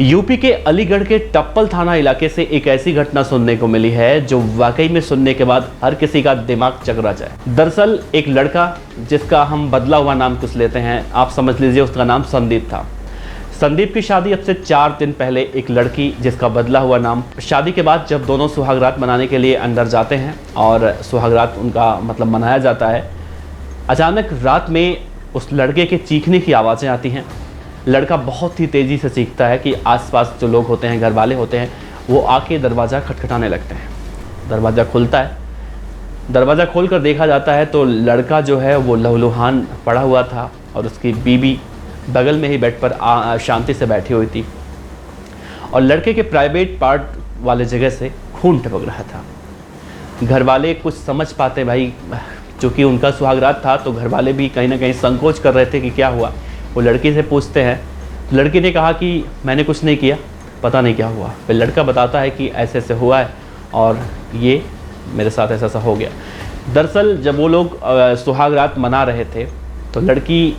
UP के अलीगढ़ के टप्पल थाना इलाके से एक ऐसी घटना सुनने को मिली है जो वाकई में सुनने के बाद हर किसी का दिमाग चकरा जाए। दरअसल एक लड़का जिसका हम बदला हुआ नाम कुछ लेते हैं, आप समझ लीजिए उसका नाम संदीप था। संदीप की शादी अब से 4 दिन पहले एक लड़की जिसका बदला हुआ नाम, शादी के बाद जब दोनों सुहागरात मनाने के लिए अंदर जाते हैं और सुहागरात उनका मतलब मनाया जाता है, अचानक रात में उस लड़के के चीखने की आवाज़ें आती हैं। लड़का बहुत ही तेज़ी से चीखता है कि आसपास जो लोग होते हैं, घर वाले होते हैं, वो आके दरवाज़ा खटखटाने लगते हैं। दरवाज़ा खुलता है, दरवाज़ा खोलकर देखा जाता है तो लड़का जो है वो लहूलुहान पड़ा हुआ था और उसकी बीवी बगल में ही बेड पर शांति से बैठी हुई थी और लड़के के प्राइवेट पार्ट वाले जगह से खून टपक रहा था। घर वाले कुछ समझ पाते भाई, चूँकि उनका सुहागरात था तो घर वाले भी कहीं ना कहीं संकोच कर रहे थे कि क्या हुआ। वो लड़की से पूछते हैं, लड़की ने कहा कि मैंने कुछ नहीं किया, पता नहीं क्या हुआ। फिर लड़का बताता है कि ऐसे ऐसे हुआ है और ये मेरे साथ ऐसा ऐसा हो गया। दरअसल जब वो लोग सुहागरात मना रहे थे तो लड़की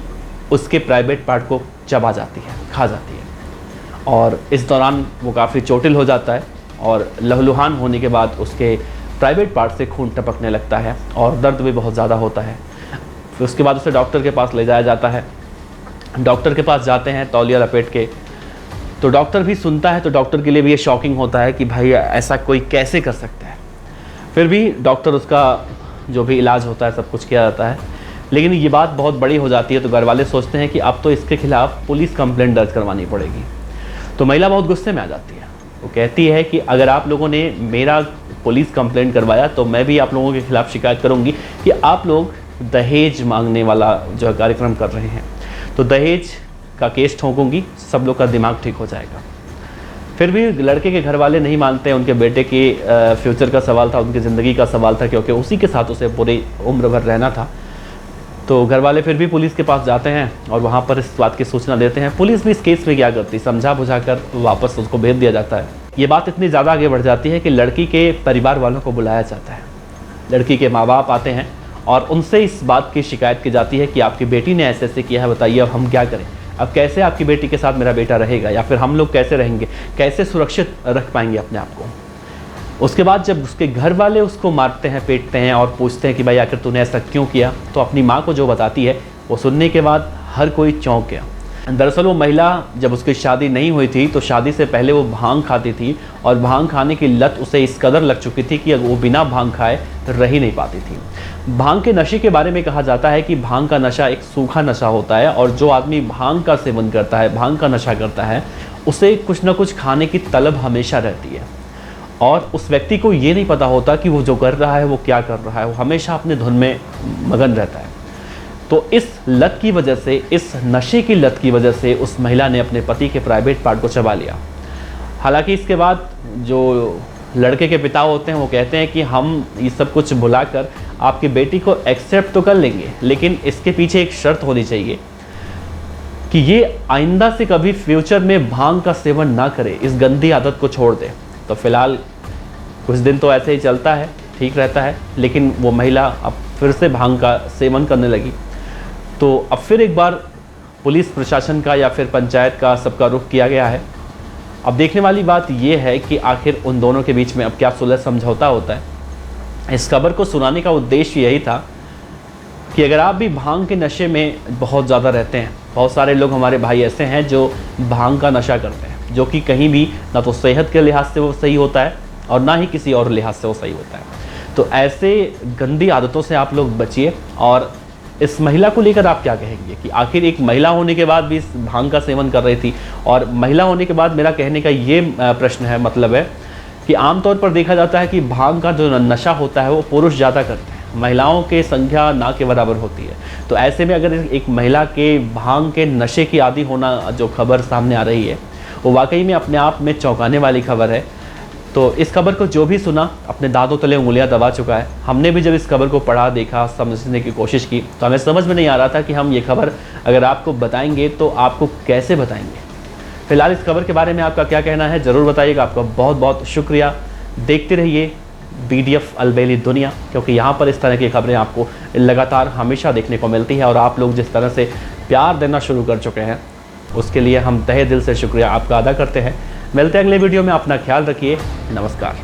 उसके प्राइवेट पार्ट को चबा जाती है, खा जाती है और इस दौरान वो काफ़ी चोटिल हो जाता है और लहूलुहान होने के बाद उसके प्राइवेट पार्ट से खून टपकने लगता है और दर्द भी बहुत ज़्यादा होता है। फिर उसके बाद उसे डॉक्टर के पास ले जाया जाता है। डॉक्टर के पास जाते हैं तौलिया लपेट के, तो डॉक्टर भी सुनता है तो डॉक्टर के लिए भी ये शॉकिंग होता है कि भाई ऐसा कोई कैसे कर सकता है। फिर भी डॉक्टर उसका जो भी इलाज होता है सब कुछ किया जाता है, लेकिन ये बात बहुत बड़ी हो जाती है तो घर वाले सोचते हैं कि अब तो इसके खिलाफ पुलिस कंप्लेंट दर्ज करवानी पड़ेगी। तो महिला बहुत गुस्से में आ जाती है। वो कहती है कि अगर आप लोगों ने मेरा पुलिस कंप्लेंट करवाया तो मैं भी आप लोगों के खिलाफ शिकायत करूँगी कि आप लोग दहेज मांगने वाला जो है कार्यक्रम कर रहे हैं, तो दहेज का केस ठोकूंगी, सब लोग का दिमाग ठीक हो जाएगा। फिर भी लड़के के घर वाले नहीं मानते हैं। उनके बेटे के फ्यूचर का सवाल था, उनकी ज़िंदगी का सवाल था, क्योंकि उसी के साथ उसे पूरी उम्र भर रहना था। तो घर वाले फिर भी पुलिस के पास जाते हैं और वहाँ पर इस बात की सूचना देते हैं। पुलिस भी इस केस में क्या करती, समझा बुझा कर वापस उसको भेज दिया जाता है। ये बात इतनी ज़्यादा आगे बढ़ जाती है कि लड़की के परिवार वालों को बुलाया जाता है। लड़की के माँ बाप आते हैं और उनसे इस बात की शिकायत की जाती है कि आपकी बेटी ने ऐसे ऐसे किया है, बताइए अब हम क्या करें, अब कैसे आपकी बेटी के साथ मेरा बेटा रहेगा, या फिर हम लोग कैसे रहेंगे, कैसे सुरक्षित रख पाएंगे अपने आप को। उसके बाद जब उसके घर वाले उसको मारते हैं, पीटते हैं और पूछते हैं कि भाई आखिर तूने ऐसा क्यों किया, तो अपनी माँ को जो बताती है वो सुनने के बाद हर कोई चौंक गया। दरअसल वो महिला जब उसकी शादी नहीं हुई थी तो शादी से पहले वो भांग खाती थी और भांग खाने की लत उसे इस कदर लग चुकी थी कि वो बिना भांग खाए रह ही नहीं पाती थी। भांग के नशे के बारे में कहा जाता है कि भांग का नशा एक सूखा नशा होता है और जो आदमी भांग का सेवन करता है, भांग का नशा करता है, उसे कुछ ना कुछ खाने की तलब हमेशा रहती है और उस व्यक्ति को ये नहीं पता होता कि वो जो कर रहा है वो क्या कर रहा है, वो हमेशा अपने धुन में मगन रहता है। तो इस लत की वजह से, इस नशे की लत की वजह से उस महिला ने अपने पति के प्राइवेट पार्ट को चबा लिया। हालांकि इसके बाद जो लड़के के पिता होते हैं वो कहते हैं कि हम ये सब कुछ भुलाकर आपकी बेटी को एक्सेप्ट तो कर लेंगे, लेकिन इसके पीछे एक शर्त होनी चाहिए कि ये आइंदा से कभी फ्यूचर में भांग का सेवन ना करे, इस गंदी आदत को छोड़ दे। तो फिलहाल कुछ दिन तो ऐसे ही चलता है, ठीक रहता है, लेकिन वो महिला अब फिर से भांग का सेवन करने लगी। तो अब फिर एक बार पुलिस प्रशासन का या फिर पंचायत का सबका रुख किया गया है। अब देखने वाली बात यह है कि आखिर उन दोनों के बीच में अब क्या सुलह समझौता होता है। इस खबर को सुनाने का उद्देश्य यही था कि अगर आप भी भांग के नशे में बहुत ज़्यादा रहते हैं, बहुत सारे लोग हमारे भाई ऐसे हैं जो भांग का नशा करते हैं, जो कि कहीं भी ना तो सेहत के लिहाज से वो सही होता है और ना ही किसी और लिहाज से वो सही होता है। तो ऐसे गंदी आदतों से आप लोग बचिए। और इस महिला को लेकर आप क्या कहेंगे कि आखिर एक महिला होने के बाद भी इस भांग का सेवन कर रही थी। और महिला होने के बाद मेरा कहने का ये प्रश्न है, मतलब है कि आमतौर पर देखा जाता है कि भांग का जो नशा होता है वो पुरुष ज़्यादा करते हैं, महिलाओं की संख्या ना के बराबर होती है। तो ऐसे में अगर एक महिला के भांग के नशे की आदी होना जो खबर सामने आ रही है वो वाकई में अपने आप में चौंकाने वाली खबर है। तो इस खबर को जो भी सुना अपने दांतों तले उंगलियां दबा चुका है। हमने भी जब इस खबर को पढ़ा, देखा, समझने की कोशिश की तो हमें समझ में नहीं आ रहा था कि हम ये खबर अगर आपको बताएंगे तो आपको कैसे बताएंगे। फिलहाल इस खबर के बारे में आपका क्या कहना है ज़रूर बताइएगा। आपका बहुत बहुत शुक्रिया। देखते रहिए BDF अलबेली दुनिया, क्योंकि यहाँ पर इस तरह की खबरें आपको लगातार हमेशा देखने को मिलती है और आप लोग जिस तरह से प्यार देना शुरू कर चुके हैं उसके लिए हम तहे दिल से शुक्रिया आपका अदा करते हैं। मिलते हैं अगले वीडियो में, अपना ख्याल रखिए। नमस्कार।